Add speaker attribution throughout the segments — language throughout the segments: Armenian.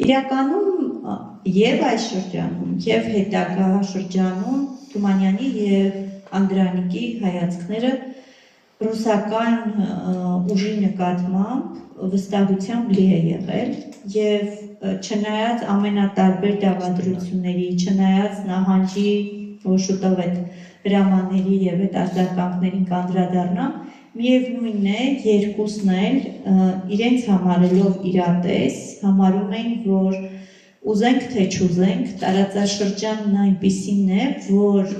Speaker 1: Իրականում եւ այս շրջանում եւ հետագա շրջանում Թումանյանի եւ Անդրանիկի հայացքները ռուսական ուժի նկատմամբ վստահությամբ լի է եղել եւ չնայած ամենատարբեր դավադրությունների, չնայած նահանջի, որ շուտով այդ հրամանների եւ այդ արձագանքներին կանդրադառնամ, միևնույն է, երկուսն էլ իրենց համարելով իրատես, համարում են, որ ուզենք թե չուզենք, տարածաշրջանն այնպիսին է, որ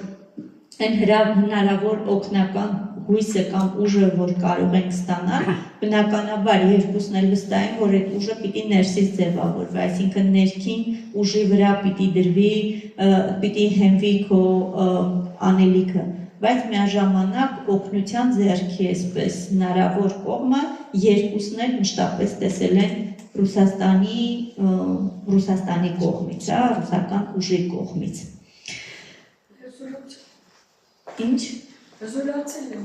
Speaker 1: այն հնարավոր օգնական հույսը կամ ուժը, որ կարող ենք ստանալ, բնականաբար երկուսն էլ վստահ են, որ այդ ուժը պիտի ներսից ձևավորվի, այսինքն ներքին ուժի վրա պիտի դրվի, պիտի հենվի քո անելիքը, բայց միաժամանակ օգնության ձեռքի այսպես հնարավոր կողմը երկուսն էլ մշտապես տեսել են Ռուսաստանի կողմից, ռուսական ուժի կողմից։ Ինչ?
Speaker 2: Հզորացել են։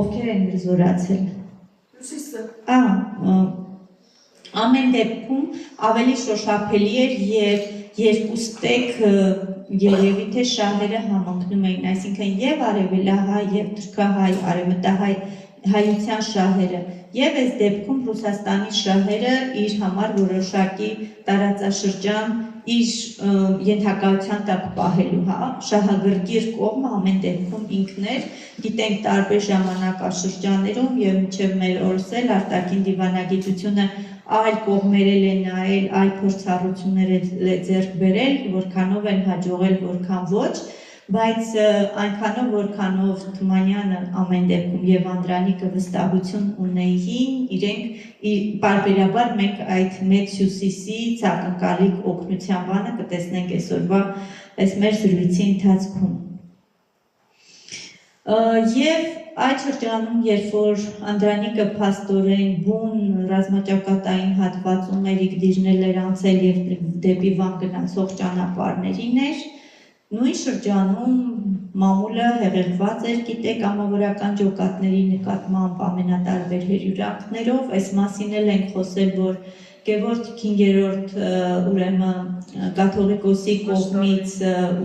Speaker 1: Ովքեր են հզորացել։
Speaker 2: Հյուսիսը։
Speaker 1: Ամեն դեպքում ավելի շոշափելի էր, երբ երկուստեք երևի թե շահերը համընկնում էին, այսինքն եւ արևելահայ եւ թուրքահայ, արևմտահայ հայության շահերը եւ այս դեպքում Ռուսաստանի շահերը իր համար որոշակի տարածաշրջան իր ենթակայության տակ պահելու, շահագրգիռ կողմը ամեն դեպքում ինքն էր, գիտենք տարբեր ժամանակաշրջաններում եւ մինչեւ մեր օրս էլ արտաքին դիվանագիտությունը այլ կողմերել է նայել, այլ փորձառություններ է ձեռք բերել, որքանով են հաջողել, որքան ոչ, բայց այնքանով, որքանով Թումանյանը ամեն դեպքում եւ Անդրանիկը վստահություն ունեին, իրենք պարբերաբար մենք այդ մեծ հյուսիսի ցանկալիք օգնության բանը կտեսնենք այսօրվա այս մեր զրույցի ընթացքում։ Եվ այդ շրջանում, երբ որ Անդրանիկը փաստորեն բուն ռազմաճակատային հատվածում էր իգդիրներ էր անցել եւ դեպի Վան գնացող ճանապարհներին էր, նույն շրջանում մամուլը հեղեղված էր, գիտեք, կամավորական ջոկատների նկատմամբ ամենատարբեր հերյուրանքներով, այս մասին էլ ենք խոսել, որ Գևորգ 5-րդ ուրեմն կաթողիկոսի կողմից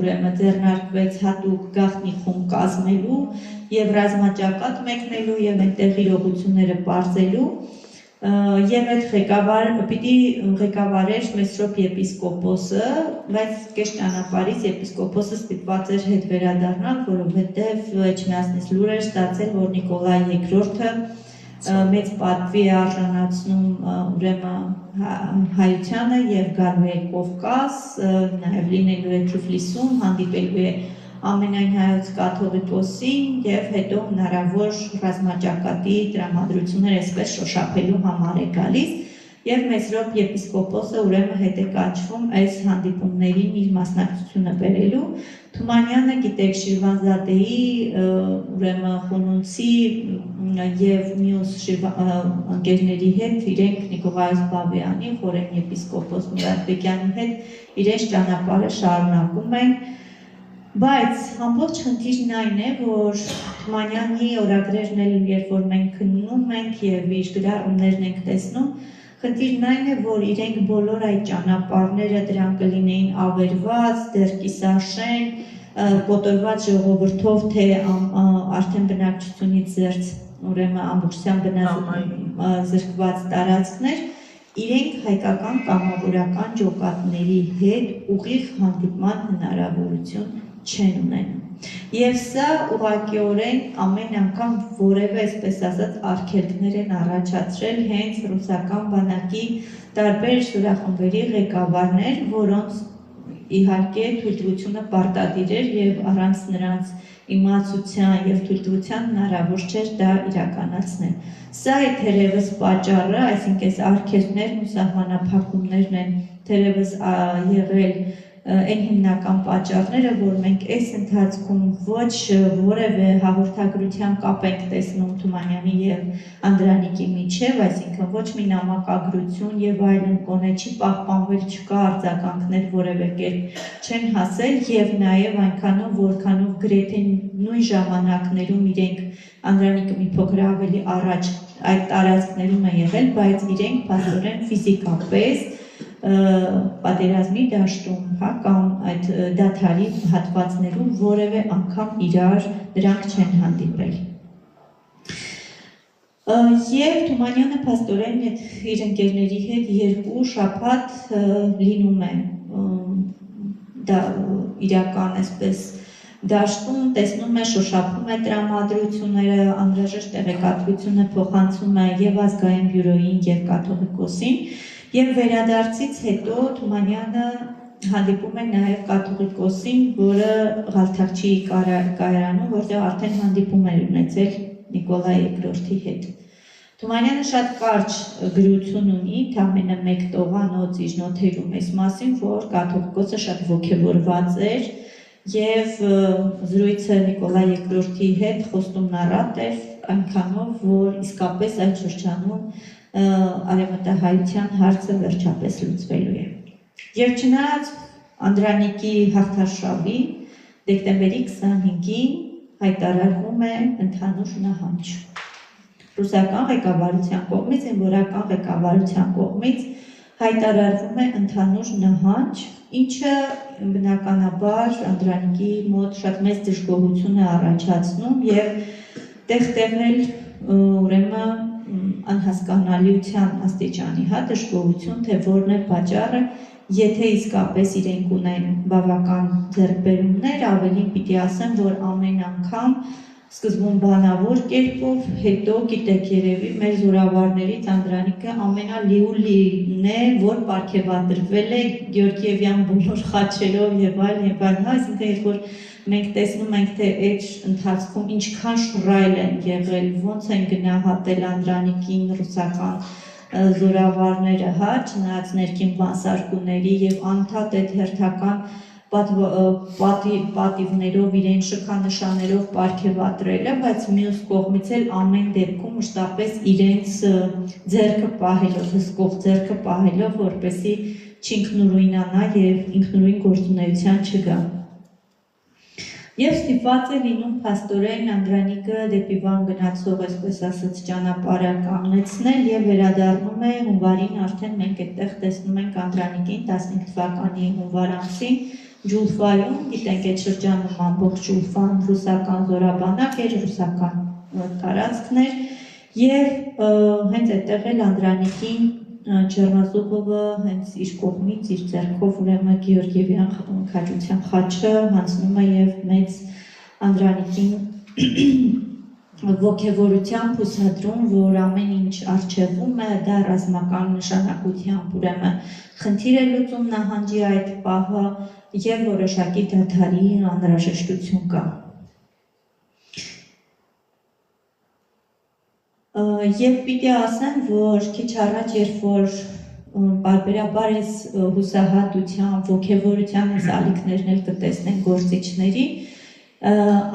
Speaker 1: ուրեմն ձեռնարկվեց հատուկ գաղտնի խումբ կազմելու եւ ռազմաճակատ մեկնելու եւ այնտեղ իրողությունները բարձելու եւ այդ ղեկավարեր Մեսրոպ եպիսկոպոսը, բայց կես ճանապարհից եպիսկոպոսը ստիպված էր հետ վերադառնալ, որովհետեւ Էջմիածնից լուր էր ստացել, որ Նիկոլայ II-ը մեծ պատվի է արժանացնում ուրեմն հայությանը եւ գալու է Կովկաս, նաեւ լինելու է Թիֆլիսում, հանդիպելու է ամենայն հայոց կաթողիկոսին եւ հետո հնարավոր ռազմաճակատի տրամադրություններ այսպես շոշափելու համար է գալիս եւ Մեսրոպ եպիսկոպոսը ուրեմն հետ է կաչվում այս հանդիպումներին իր մասնակցությունը բերելու Թումանյանը գիտեք Շիրվանզադեի ուրեմն խունունցի եւ մյուս ընկերների հետ իրենք Նիկողայոս Բաբյանի խորեն եպիսկոպոս Մուրադբեկյանի հետ իրենց ճանապարհը շարունակում են. Բայց ամբողջ խնդիրն այն է, որ Թումանյանի օրագրերն էլ երբ որ մենք քննում ենք եւ իր գրառումներն ենք տեսնում, խնդիրն այն է, որ իրենք բոլոր այդ ճանապարհները դրանք կլինեին ավերված, դեռ կիսաշեն, կոտորված ժողովրդով, թե արդեն բնակչությունից զերծ, ուրեմն ամբողջությամբ զրկված տարածքներ, իրենք հայկական կամավորական ջոկատների հետ ուղիղ հանդիպման հնարավորություն չեն ունենում։ Եվ սա ուղղակիորեն ամեն անգամ որևէ, այսպես ասած, արգելքներ են առաջացրել հենց ռուսական բանակի տարբեր զորախմբերի ղեկավարներ, որոնց իհարկե թույլտվությունը պարտադիր էր եւ առանց նրանց իմացության եւ թույլտվության հնարավոր չէր դա իրականացնել։ Սա է թերևս պատճառը, այսինքն այս արգելքներն ու սահմանափակումներն են թերևս եղել այն հիմնական պատճառները, որ մենք այս ընթացքում ոչ որևէ հաղորդագրության կապ ենք տեսնում Թումանյանի եւ Անդրանիկի միջեւ, այսինքն ոչ մի նամակագրություն եւ այլն կոնե չի պահպանվել, չկա արձագանքներ որևէ կերպ չեն հասել եւ նաեւ այնքանով որքանով գրեթե նույն ժամանակներում իրենք Անդրանիկը մի փոքր ավելի առաջ այդ տարածքներում է եղել, բայց իրենք փաստորեն ֆիզիկապես պատերազմի դաշտում, հա, կամ այդ դադարի հատվածներում որևէ անգամ իրար նրանք չեն հանդիպել։ Եվ Թումանյանը փաստորեն իր ընկերների հետ 2 շաբաթ լինում է իրական այսպես դաշտում, տեսնում է, շոշափում է տրամադրությունները, անհրաժեշտ տեղեկատվությունը փոխանցում է եւ ազգային բյուրոյին եւ կաթողիկոսին, եւ վերադարձից հետո Թումանյանը հանդիպում է նաեւ կաթողիկոսին, որը Ղալթակչի կայարանում, որտեղ արդեն հանդիպում էր ունեցել Նիկոլայ II-ի հետ։ Թումանյանը շատ կարճ գրություն ունի, ամենը 1 տողանոց իր նոթերում այս մասին, որ կաթողիկոսը շատ ոգևորված էր եւ զրույցը Նիկոլայ II-ի հետ խոստումն առատ էր այնքանով, որ իսկապես այդ շրջանում արևմտահայության հարցը վերջապես լուծվելու է։ Եվ չնայած Անդրանիկի հաղթարշավի դեկտեմբերի 25-ին հայտարարվում է ընդհանուր նահանջ։ Ռուսական ղեկավարության կողմից, զինվորական ղեկավարության կողմից հայտարարվում է ընդհանուր նահանջ, ինչը բնականաբար Անդրանիկի մոտ շատ մեծ դժգոհություն է առաջացնում եւ տեղ-տեղել ուրեմն անհասկանալիության աստիճանի, հա, դժգոհություն, թե որն է պատճառը, եթե իսկապես իրենք ունեն բավական ձեռքբերումներ, ավելին պիտի ասեմ, որ ամեն անգամ սկզբում բանավոր կերպով, հետո գիտեք երևի մեր զորավարներից Անդրանիկը ամենալիուլին է, որ պարգևատրվել է Գեորգիևյան բոլոր խաչերով եւ այլ, այսինքն երբ որ մենք տեսնում ենք, թե այդ ընթացքում ինչքան շռայլ են եղել, ոնց են գնահատել Անդրանիկին ռուսական զորավարները, հա, չնայած ներքին բանսարկուների եւ անդադ այդ հերթական պատիվներով իրեն շքանշաններով պարգևատրելը, բայց մյուս կողմից էլ ամեն դեպքում մշտապես իրենց ձեռքը պահելով, հսկող ձեռքը պահելով, որպեսզի չինքնուրույնանա եւ ինքնուրույն գործունեության չգա։ Եվ ստիպված է լինում փաստորեն Անդրանիկը դեպի Վան գնացող, այսպես ասած, ճանապարհը կանգնեցնել եւ վերադառնում է հունվարին, արդեն մենք այդտեղ տեսնում ենք Անդրանիկին 15 թվականի հունվար ամսին Ջուլֆայում, գիտենք այդ շրջանում ամբողջ Ջուլֆան ռուսական զորաբանակ էր, ռուսական տարածքներ եւ հենց այդտեղ էլ Անդրանիկին Չեռնազովովը հենց իր կողմից իր ձեռքով ուրեմն Գեորգիևյան քաջության խաչը հանձնում է եւ մեծ Անդրանիկին ոգևորությամբ հուսադրում, որ ամեն ինչ արժևում է, դա ռազմական նշանակությամբ ուրեմն խնդիր է լուծում նահանջի այդ պահը եւ որոշակի դադարի անհրաժեշտություն կա։ Եվ պիտի ասեմ, որ քիչ առաջ, երբ որ բարբերաբար այս հուսահատության, ոգևորության այս ալիքներն էլ կտեսնենք գործիչների,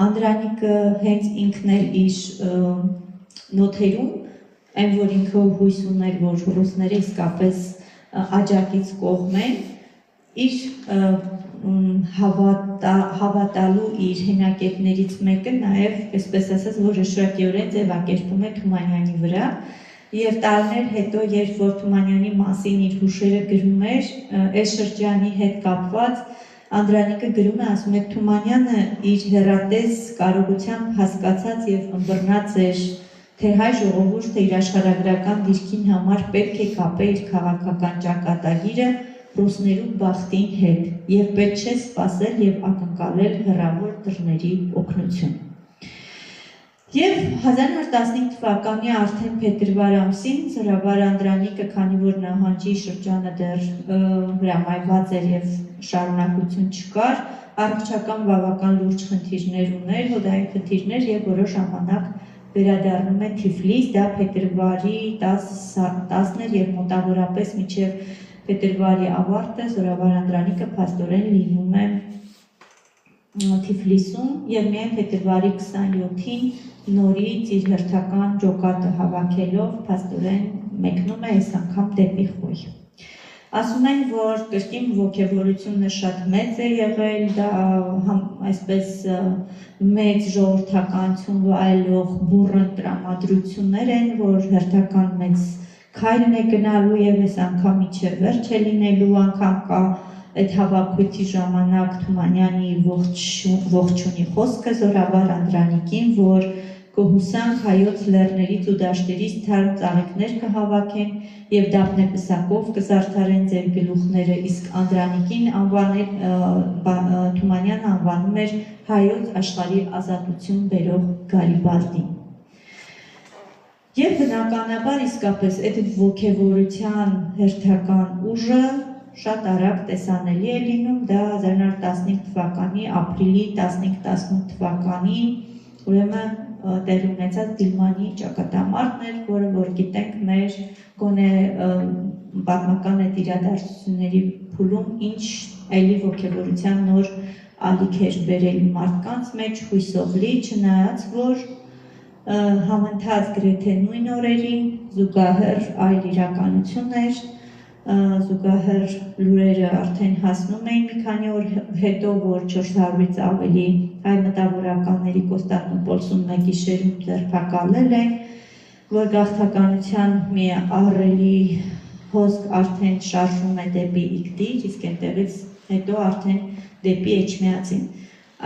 Speaker 1: Անդրանիկը հենց ինքն էլ իր նոթերում, այն որ ինքը հույս ուներ, որ ռուսները իսկապես աջակից կողմ են, իր հավատալու իր հենակետներից մեկը նաև, այսպես ասած, որոշակիորեն ձևակերպում է Թումանյանի վրա եւ տարիներ հետո, երբ որ Թումանյանի մասին իր հուշերը գրում էր, այս շրջանի հետ կապված Անդրանիկը գրում է, ասում է Թումանյանը իր հեռատես կարողությամբ հասկացած եւ ըմբռնած էր, թե հայ ժողովուրդը իր աշխարհագրական դիրքին համար պետք է կապել իր քաղաքական ճակատագիրը ռուսներու բախտին հետ եւ պետք չէ սպասել եւ ակնկալել հեռավոր դռների օգնություն։ Եվ 1915 թվականի արդեն փետրվար ամսին զորավար Անդրանիկը, քանի որ նահանջի շրջանը դեռ հրամայված էր եւ շարունակություն չկար, առողջական բավական լուրջ խնդիրներ ուներ, հոդային խնդիրներ եւ որոշ ժամանակ վերադառնում է Թիֆլիս, դա փետրվարի 10-ն եւ մոտավորապես մինչեւ փետրվարի ավարտը զորավար Անդրանիկը փաստորեն լինում է Թիֆլիսում եւ միայն փետրվարի 27-ին նորից իր հերթական ջոկատը հավաքելով փաստորեն մեկնում է այս անգամ դեպի Խոյ։ Ասում են, որ կրկին ոգևորությունը շատ մեծ է եղել, դա այսպես մեծ ժողովրդականություն վայելող բուռն տրամադրություններ են, որ հերթական մեծ քայլն է գնալու եւ այս անգամ իջև վերջ է լինելու, անգամ կա այդ հավաքույթի ժամանակ Թումանյանի ողջունի խոսքը Զորավար Անդրանիկին, որ կհուսանք հայոց լեռներից ու դաշտերից թարմ ծաղիկներ կհավաքեն եւ դափնեպսակով կզարդարեն ձեր գլուխները, իսկ Անդրանիկին Թումանյանը անվանում էր հայոց աշխարհի ազատություն բերող Գարիբալդին։ Եվ բնականաբար իսկապես այդ ոգևորության հերթական ուժը շատ արագ տեսանելի է լինում, դա 1915 թվականի ապրիլի 15-18 թվականին ուրեմն տեղ ունեցած Դիլմանի ճակատամարտն էր, որը որ գիտենք մեր գոնե պատմական այդ իրադարձությունների փուլում ինչ այլի ոգևորության նոր ալիք էր բերել մարդկանց մեջ հույսով լի, չնայած որ համընթաց գրեթե նույն օրերին զուգահեռ այլ իրականություններ, զուգահեռ լուրերը արդեն հասնում էին մի քանի օր հետո, որ 400-ից ավելի հայ մտավորականների Կոստանդնուպոլսում մեկ գիշերում ձերբակալել են, որ գաղթականության մի ահռելի հոսք արդեն շարժվում է դեպի Իգդիր, իսկ այնտեղից հետո արդեն դեպի Էջմիածին։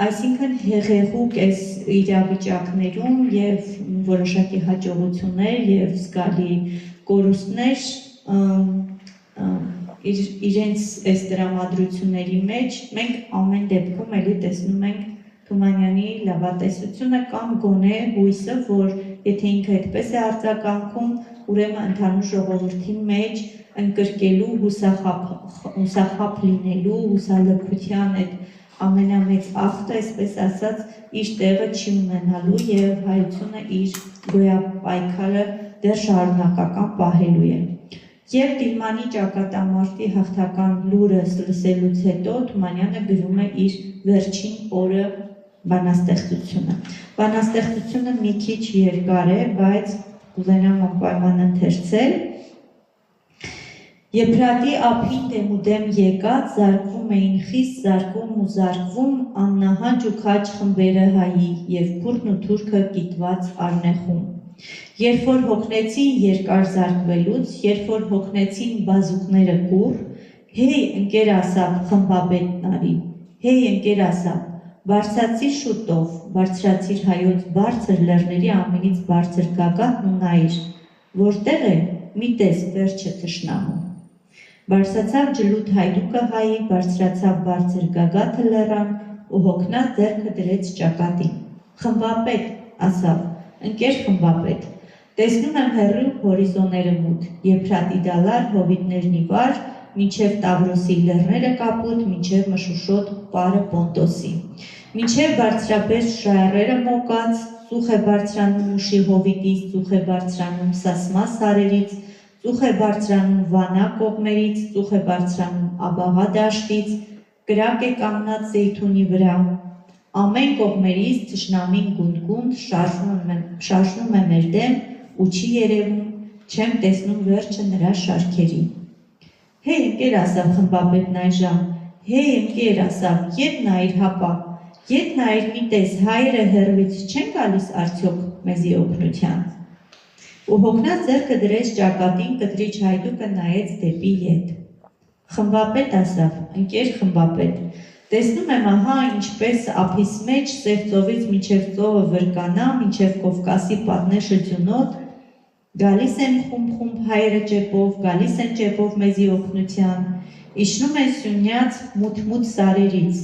Speaker 1: Այսինքն հեղեղուկ այս իրավիճակներում եւ որոշակի հաջողություններ եւ զգալի կորուստներ իրենց այս տրամադրությունների մեջ մենք ամեն դեպքում էլի տեսնում ենք Թումանյանի լավատեսությունը կամ գոնե հույսը, որ եթե ինքը այդպես է արձագանքում, ուրեմն ընդհանուր ժողովրդի մեջ ընկրկելու հուսախապ լինելու, հուսալքության այդ ամենամեծ ախտը, այսպես ասած, իր տեղը չի ունենալու եւ հայությունը իր գոյապայքարը դեռ շարունակական պահելու է։ Եվ Դիլմանի ճակատամարտի հաղթական լուրը լսելուց հետո Թումանյանը գրում է իր վերջին օրը բանաստեղծությունը։ Բանաստեղծությունը մի քիչ երկար է, բայց կուզենամ անպայման ընթերցել։ Եփրատի ափին դեմուդեմ եկած, զարկվում էին խիստ, զարկվում ու զարկվում, աննահանջ ու քաջ խմբերը հայի և քուրդն ու թուրքը կիտված արնեխում։ Երբ որ հոգնեցին երկար զարկվելուց, երբ որ հոգնեցին բազուկները կուռ, հեյ ընկեր ասավ խմբապետն արի, հեյ ընկեր ասավ, բարձրացիր շուտով, բարձրացիր հայոց բարձր լեռների ամենից բարձր գագաթն ու նայիր, որտեղ է, մի տես վերջը թշնամու։ Բարձրացավ ջլուտ հայդուկը հայի, բարձրացավ բարձր գագաթը լեռան ու հոգնած ձեռքը դրեց ճակատին։ Խմբապետ, ասավ, ընկեր խմբապետ, տեսնում եմ հեռու հորիզոնները մութ, Եփրատի դալար, հովիտներն ի վար, մինչև Տավրոսի լեռները կապուտ, մինչև Մշուշոտ պարը Պոնտոսի, մինչև բարձրապես շայռերը մոկած, ծուխ է բարձրանում ուշի հովիտից, ծուխ է բարձրանում Սասմա սարերից, ծուխ է բարձրանում Վանա կողմերից, ծուխ է բարձրանում Աբաղա դաշտից, կրակ է կանգնած Զեյթունի վրա, ամեն կողմերից թշնամին գունդ-գունդ շարժվում է մեր դեմ ու չի երևում, չեմ տեսնում վերջը նրա շարքերի։ Հեյ ընկեր ասավ խմբապետն այժմ, հեյ ընկեր ասավ, ետ նայիր հապա, ետ նայիր մի տես հայերը հեռվից չեն գալիս արդյոք մեզի օգնության։ Ու հոգնած ձեռքը դրեց ճակատին, կտրիչ հայդուկը նայեց դեպի ետ։ Խմբապետ ասավ, ընկեր խմբապետ, տեսնում եմ ահա ինչպես ափիս մեջ սև ծովից մինչև ծովը վրկանա, մինչև Կովկասի պատնե շրջունոտ, գալիս են խումբ հայերը ճեպով, գալիս են ճեպով մեզի օգնության, իջնում են Սյունյաց մութ սարերից,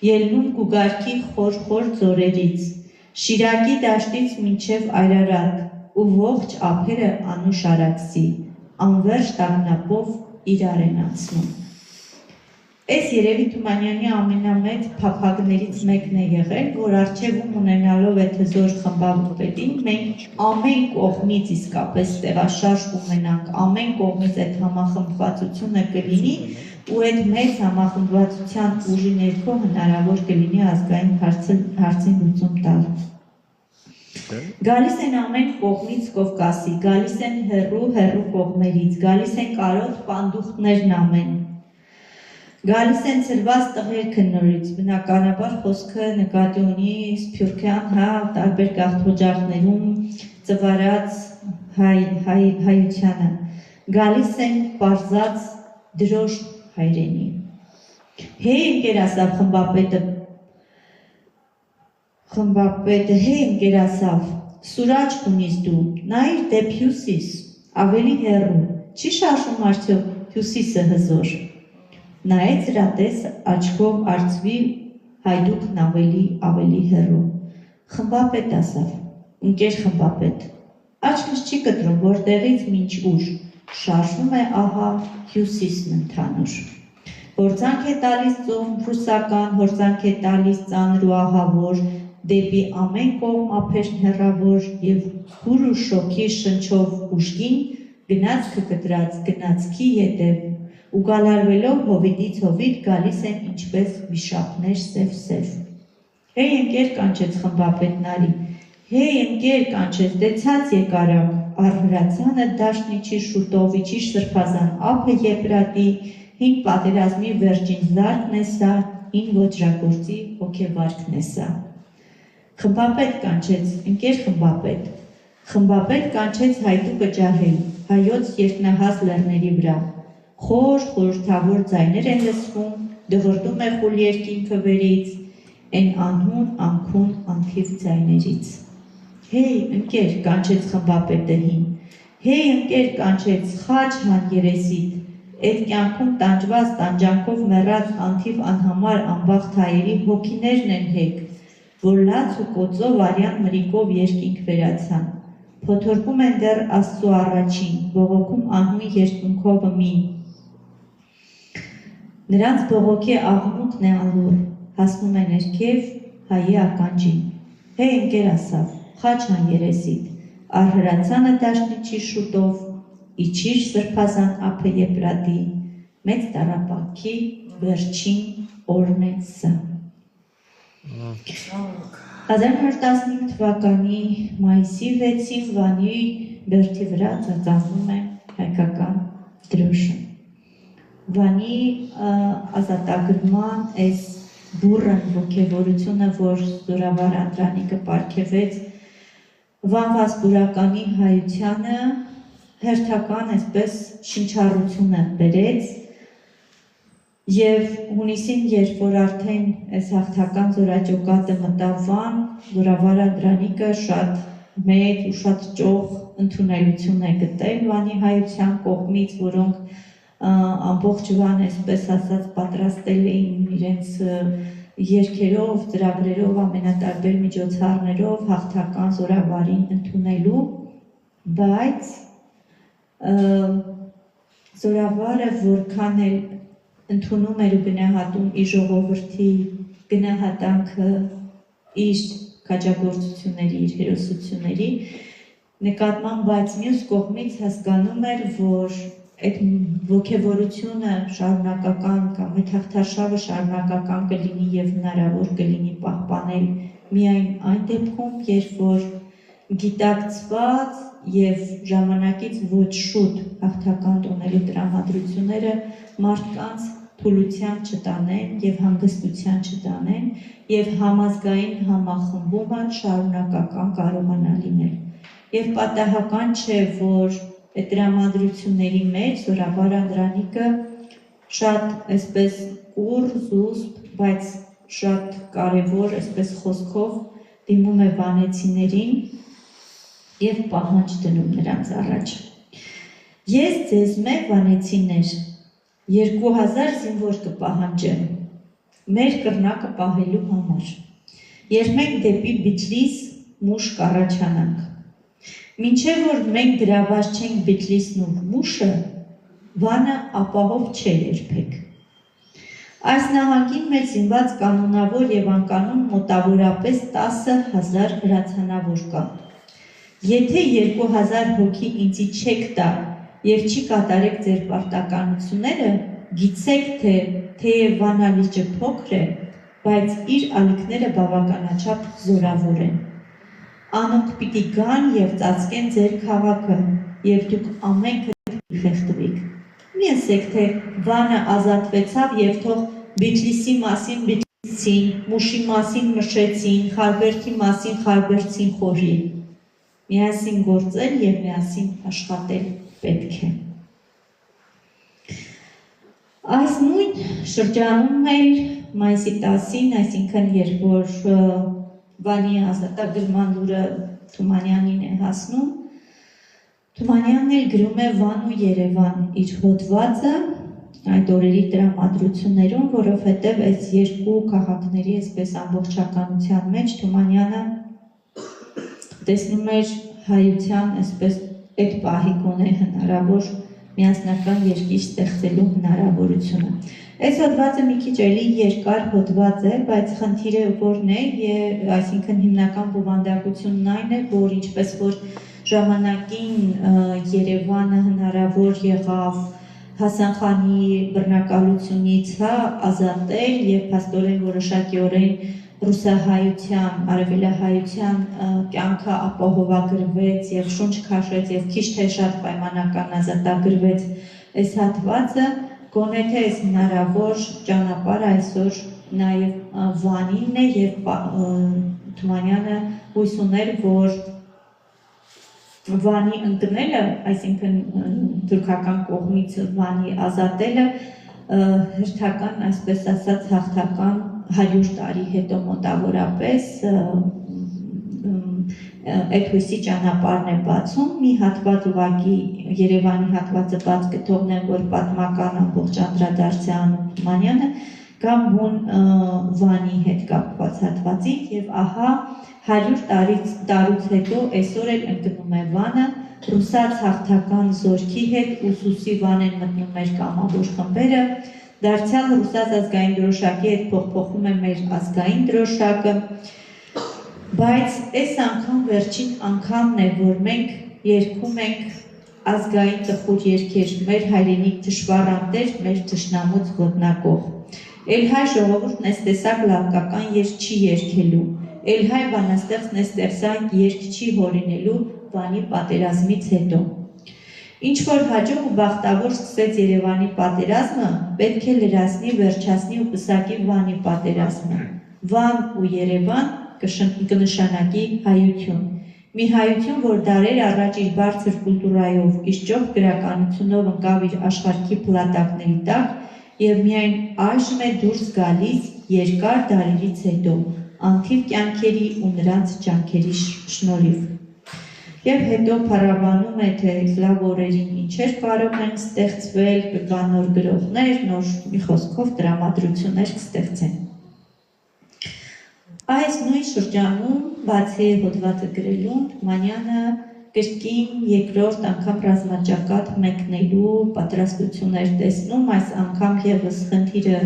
Speaker 1: ելնում Գուգարքի խոր ձորերից, Շիրակի դաշտից մինչև Այրարատ, ու ողջ ափերը անուշ արաքսի, անվերջ տագնապով իրար են անցնում։ Այս երևի Թումանյանի ամենամեծ փափագներից մեկն է եղել, որ առջևում ունենալով այդ հզոր խմբապետին, մենք ամեն կողմից իսկապես տեղաշարժ ունենանք, ամեն կողմից այդ համախմբվածությունը կլինի ու այդ մեծ համախմբվածության ուժի ներքո հնարավոր կլինի ազգային հարցին լուծում տալ։ Գալիս են ամեն կողմից Կովկասի, գալիս են հեռու կողմերից, գալիս են կարոտ պանդուխտներն ամեն։ Գալիս են ծրված տղերքը նորից, բնականաբար խոսքը նկատի ունի Սփյուռքյան, տարբեր գաղթօջախներում ծվարած հայությանը։ Գալիս են պարզած դրոշ հայրենի։ Հեյ ընկերասավ խմբապետը, հեյ ընկերասավ, սուրաճ ունիս դու, նայիր դեպ հյուսիս, ավելի հեռու, չի շարժում արդյոք հյուսիսը հզոր։ Նայեց ռատես աչքով արծվի հայդուկն ավելի հեռու։ Խմբապետ ասավ, ընկեր խմբապետ, աչքս չի կտրում, որտեղից մինչ ուր, շարժվում է ահա հյուսիսն ընդհանուր։ Հորձանք է տալիս ծոմ ռուսական, հորձանք է տալիս ծանր ու ահավոր, դեպի ամեն կողմ ափերն հեռավոր և հուր ու շոքի շնչով ուժգին, գնացքը կտրած գնացքի ետև, ու գալարվելով հովիտից հովիտ գալիս են ինչպես վիշապներ սև։ Հեյ ընկեր կանչեց խմբապետն արի, հեյ ընկեր կանչեց, դե ցած եկարակ, առհրացանը դաշնիչի շուտով իջիր սրբազան ափը եպրատի, հին պատերազմի վերջին զարկն է սա, հին ոճրագործի հոգեվարքն է սա։ Խմբապետ կանչեց, ընկեր խմբապետ կանչեց հայդուկը ջահել, հայոց երկնահաս լեռների վրա, խոր խորհրդավոր ձայներ են լսվում, դղրդում է խուլ երկինքը վերից, են անհուն անքուն անթիվ ձայներից։ Հեյ ընկեր կանչեց խմբապետը հին, հեյ ընկեր կանչեց խաչ հան երեսիդ, էդ կյանքում տանջված տանջանքով մեռած անթիվ անհամար անբախտ հայերի հոգիներն են հեկ, որ լաց ու կոծով արյան մրիկով երկինք վերացան, փոթորկում են դեռ Աստծու առաջին, բողոքում անհույն երկնքով մի։ Նրանց բողոքի աղմուկն է անլուր, հասնում է ներքև հայի ականջին։ Հեյ ընկեր ասավ, խաչ հան երեսիդ, առհրացանը դաշնիչի շուտով, իջիր սրբազան ափը եպրատի, մեծ տառապանքի վերջին օրն է սա։ 1915 թվականի մայիսի 6-ին Վանի բերդի վրա ծածանվում է հայկական դրոշը։ Վանի ազատագրման այս բուրըն ոգևորությունը, որ Զորավար Անդրանիկը պարգևեց Վանված բուրականի հայությանը, հերթական այսպես շնչառությունը բերեց և հունիսին, երբ որ արդեն այս հաղթական զորաճոկատը մտավ Վան, Զորավար Անդրանիկը շատ մեծ ու շատ ճոխ ընդունելություն է գտել Վանի հայության կողմից, որոնք ամբողջ Վան, այսպես ասած, պատրաստել էին իրենց երգերով, ծրագրերով, ամենատարբեր միջոցառներով հաղթական զորավարին ընդունելու, բայց զորավարը որքան էլ ընդունում էր ու գնահատում իր ժողովրդի գնահատանքը իր քաջագործությունների, իր հերոսությունների նկատմամբ, բայց մյուս կողմից հասկանում էր, որ այդ ոգևորությունը շարունակական կամ այդ հաղթարշավը շարունակական կլինի և հնարավոր կլինի պահպանել միայն այն դեպքում, երբ որ գիտակցված և ժամանակից ոչ շուտ հաղթական տոնելու տրամադրությունները մարդկանց թուլության չտանեն և հանգստության չտանեն և համազգային համախմբումը շարունակական կարողանա լինել։ Եվ պատահական չէ, որ այդ տրամադրությունների մեջ Զորավար Անդրանիկը շատ այսպես կուռ, զուսպ, բայց շատ կարևոր այսպես խոսքով դիմում է վանեցիներին և պահանջ դնում նրանց առաջ։ Ես ձեզ մեկ վանեցիներ 2000 զինվոր կպահանջեմ մեր կռնակը պահելու համար, երբ մենք դեպի Բիթլիս մուշ կառաջանանք։ Մինչև որ մենք գրաված չենք Բիթլիսն ու մուշը, Վանը ապահով չէ երբեք։ Այս նահանգին մեր զինված կանոնավոր և անկանոն մոտավորապես 10,000 հրացանավոր կա։ Եթե 2000 հոգի ինձի չեք տա և չի կատարեք ձեր պարտականությունները, գիտեք, թե թեև Վանա լիճը փոքր է, բայց իր ալիքները բավականաչափ զորավոր են։ անոնք պիտի գան եւ ծածկեն ձեր քաղաքը, եւ դուք ամենքը խեղդվիք։ Մի ասեք, թե Վանը ազատվեցավ եւ թող Բիթլիսի մասին Բիթլիսին, Մուշի մասին Մշեցին, Խարբերդի մասին Խարբերդին խորի։ Միասին գործել եւ միասին աշխատել պետք է։ Այս նույն շրջանում էլ մայիսի 10-ին, այսինքն երբ որ Վանի ազատագրման լուրը Թումանյանին է հասնում, Թումանյանն էլ գրում է Վան ու Երևան իր հոդվածը այդ օրերի տրամադրություններում, որովհետև այս երկու քաղաքների այսպես ամբողջականության մեջ Թումանյանը տեսնում էր հայության այսպես այդ պահի գոնե հնարավոր միասնական երկիր ստեղծելու հնարավորությունը։ Այս հոդվածը մի քիչ էլի երկար հոդված է, բայց խնդիրը որն է, այսինքն հիմնական բովանդակությունն այն է, որ ինչպես որ ժամանակին Երևանը հնարավոր եղավ Հասան խանի բռնակալությունից ազատել եւ փաստորեն որոշակիորեն ռուսահայության, արևելահայության կյանքը ապահովագրվեց եւ շունչ քաշեց եւ քիչ թե շատ պայմանական ազատագրվեց այս հատվածը, գոնե թե այս հնարավոր ճանապարհը այսօր նաեւ Վանինն է եւ Թումանյանը հույս ուներ, որ Վանի ընկնելը, այսինքն թուրքական կողմից Վանի ազատելը հերթական, այսպես ասած, հաղթական 100 տարի հետո մոտավորապես այդ հույսի ճանապարհն է բացում, մի հատված ուղղակի Երևանի հատվածը բաց կթողնեմ, որ պատմական ամբողջ անդրադարձ է անում Թումանյանը, կամ հուն Վանի հետ կապված հատվածից եւ ահա 100 տարուց հետո այսօր էլ ընկնում է Վանը ռուսաց հաղթական զորքի հետ ուսուսի Վան են մտնում մեր կամավոր խմբերը, դարձյալ ռուսաց ազգային դրոշակի հետ փոխփոխում է մեր ազգային դրոշակը, բայց այս անգամ վերջին անգամն է, որ մենք երգում ենք ազգային տխուր երգեր, մեր հայրենիք թշվառանտեր, մեր թշնամուց ոտնակող։ Էլ հայ ժողովուրդն այս տեսակ լավկական երգ չի երգելու, էլ հայ բանաստեղծն այս տեսակ երգ չի հորինելու Վանի պատերազմից հետո։ Ինչ որ հաջող ու բախտավոր սկսեց Երևանի պատերազմը, պետք է լրացնի, վերջացնի ու պսակի Վանի պատերազմը։ Վան ու Երևան կնշանակի հայություն։ Մի հայություն, որ դարեր առաջ իր բարձր կուլտուրայով, իր ճոխ գրականությունով ընկավ իր աշխարհքի փլատակների տակ եւ միայն այժմ է դուրս գալիս երկար դարերից հետո, անթիվ կյանքերի ու նրանց ջանքերի շնորհիվ։ Եվ հետո փառաբանում է, թե լավ օրերին ինչեր կարող են ստեղծվել, կգան նոր գրողներ, նոր մի խոսքով տրամադրություններ կստեղծեն։ Այս նույն շրջանում, բացի հոդվածը գրելուն, Թումանյանը կրկին երկրորդ անգամ ռազմաճակատ մեկնելու պատրաստություններ տեսնում, այս անգամ եւս խնդիրը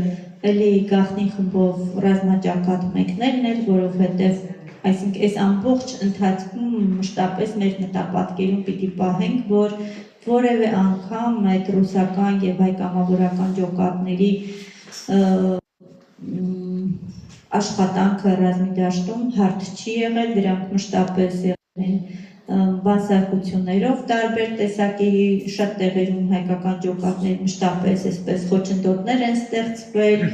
Speaker 1: էլի գաղտնի խմբով ռազմաճակատ մեկնելն էր, որովհետեւ այսինքն այս ամբողջ ընթացքում մշտապես մեր մտապատկերում պիտի պահենք, որ որևէ անգամ այդ ռուսական եւ հայ կամավորական ջոկատների աշխատանքը ռազմի դաշտում հարթ չի եղել, դրանք մշտապես եղել են բանսարկություններով տարբեր տեսակի շատ տեղերում հայկական ջոկատներ մշտապես այսպես խոչընդոտներ են ստեղծվել,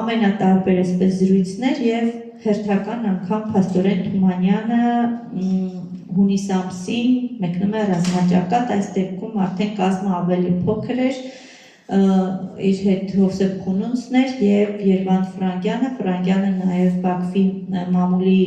Speaker 1: ամենատարբեր այսպես զրույցներ եւ հերթական անգամ փաստորեն Թումանյանը հունիս ամսին մեկնում է ռազմաճակատ, այս դեպքում արդեն կազմը ավելի փոքր էր, իր հետ Հովսեփ Խունունցն էր եւ Երվանդ Ֆրանկյանը, Ֆրանկյանը նաեւ Բաքվի մամուլի